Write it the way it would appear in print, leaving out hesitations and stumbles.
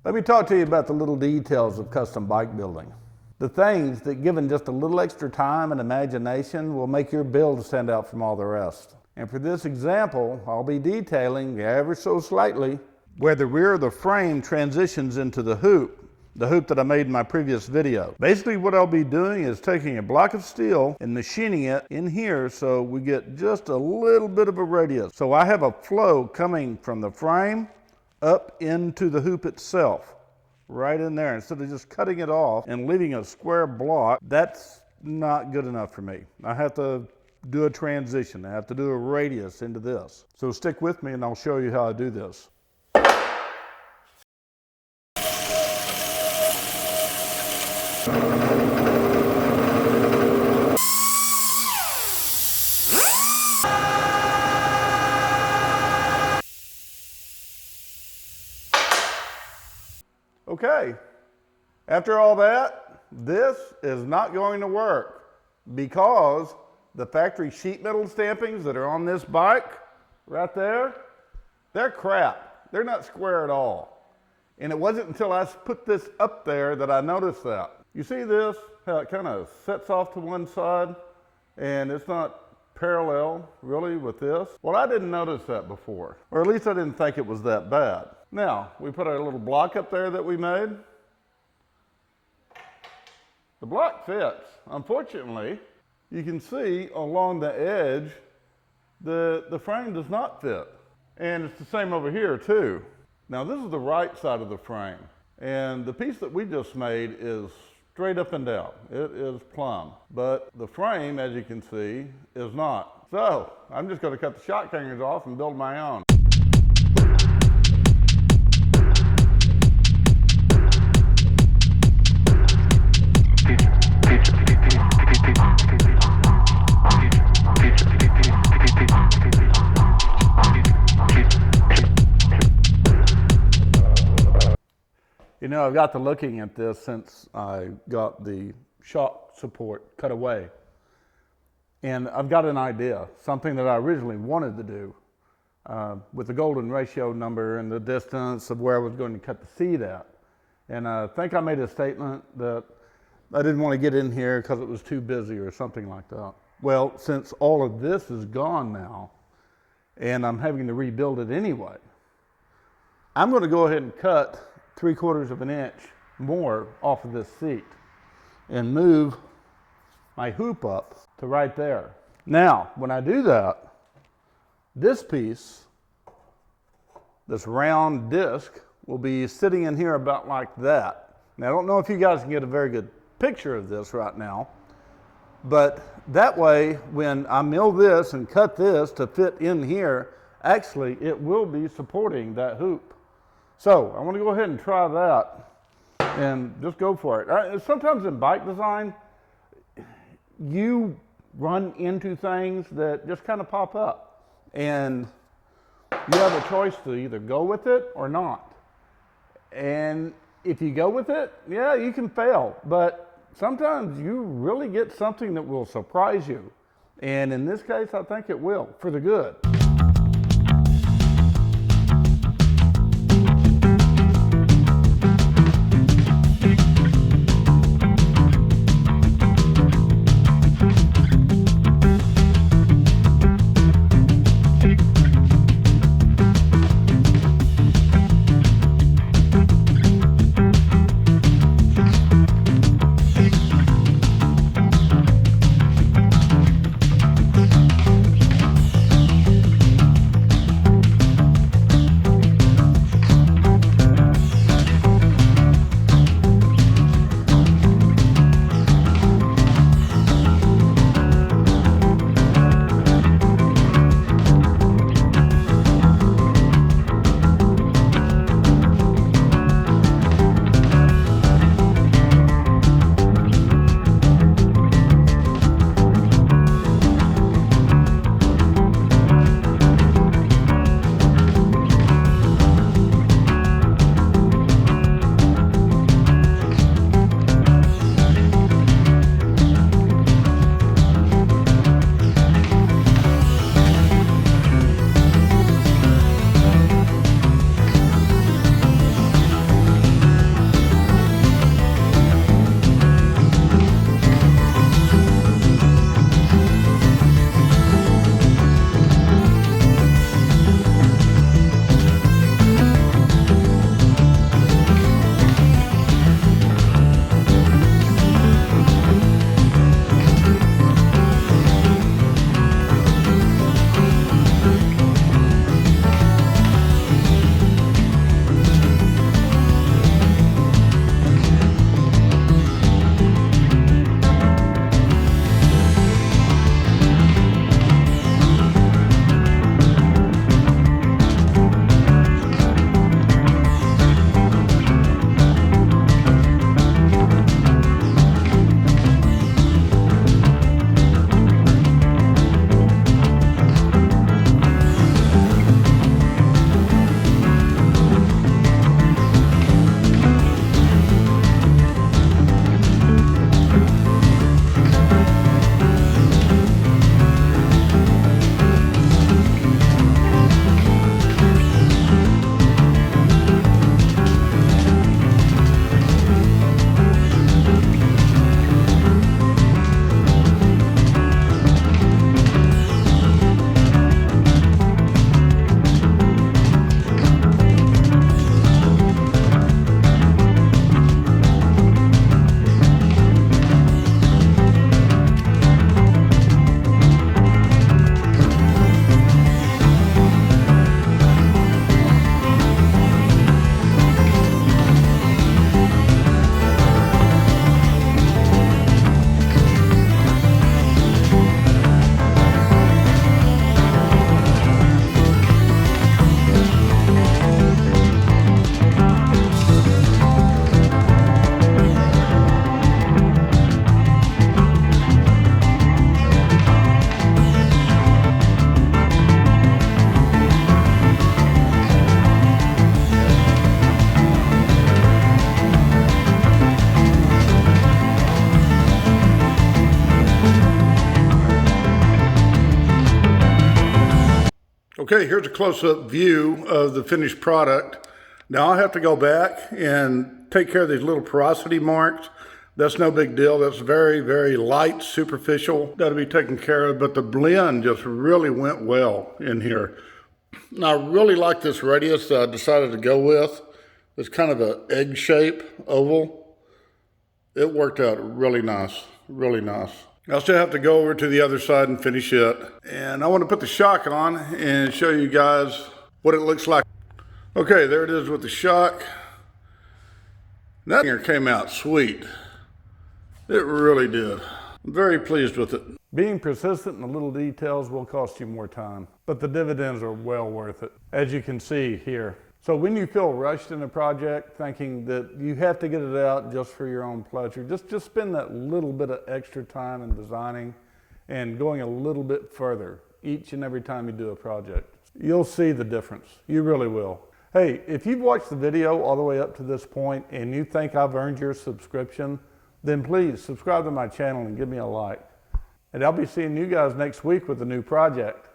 Let me talk to you about the little details of custom bike building. The things that, given just a little extra time and imagination, will make your build stand out from all the rest. And for this example, I'll be detailing ever so slightly where the rear of the frame transitions into the hoop that I made in my previous video. Basically what I'll be doing is taking a block of steel and machining it in here so we get just a little bit of a radius. So I have a flow coming from the frame up into the hoop itself, right in there. Instead of just cutting it off and leaving a square block, that's not good enough for me. I have to do a transition. I have to do a radius into this. So stick with me and I'll show you how I do this. Okay, after all that, this is not going to work because the factory sheet metal stampings that are on this bike right there, they're crap. They're not square at all. And it wasn't until I put this up there that I noticed that. You see this, how it kind of sets off to one side and it's not parallel really with this? Well, I didn't notice that before, or at least I didn't think it was that bad. Now, we put our little block up there that we made. The block fits. Unfortunately, you can see along the edge, the frame does not fit. And it's the same over here too. Now this is the right side of the frame. And the piece that we just made is straight up and down. It is plumb. But the frame, as you can see, is not. So, I'm just gonna cut the shock hangers off and build my own. You know, I've got to looking at this since I got the shock support cut away. And I've got an idea, something that I originally wanted to do with the golden ratio number and the distance of where I was going to cut the seat at. And I think I made a statement that I didn't want to get in here because it was too busy or something like that. Well, since all of this is gone now, and I'm having to rebuild it anyway, I'm going to go ahead and cut 3/4 of an inch more off of this seat and move my hoop up to right there. Now, when I do that, this piece, this round disc, will be sitting in here about like that. Now, I don't know if you guys can get a very good picture of this right now, but that way, when I mill this and cut this to fit in here, actually, it will be supporting that hoop. So I want to go ahead and try that and just go for it. Sometimes in bike design, you run into things that just kind of pop up and you have a choice to either go with it or not. And if you go with it, yeah, you can fail, but sometimes you really get something that will surprise you. And in this case, I think it will, for the good. Okay, here's a close-up view of the finished product. Now I'll have to go back and take care of these little porosity marks. That's no big deal. That's very, very light, superficial. That'll be taken care of, but the blend just really went well in here. Now I really like this radius that I decided to go with. It's kind of an egg shape, oval. It worked out really nice, really nice. I'll still have to go over to the other side and finish it. And I want to put the shock on and show you guys what it looks like. Okay, there it is with the shock. That here came out sweet. It really did. I'm very pleased with it. Being persistent in the little details will cost you more time, but the dividends are well worth it, as you can see here. So when you feel rushed in a project, thinking that you have to get it out just for your own pleasure, just spend that little bit of extra time in designing and going a little bit further each and every time you do a project. You'll see the difference. You really will. Hey, if you've watched the video all the way up to this point and you think I've earned your subscription, then please subscribe to my channel and give me a like. And I'll be seeing you guys next week with a new project.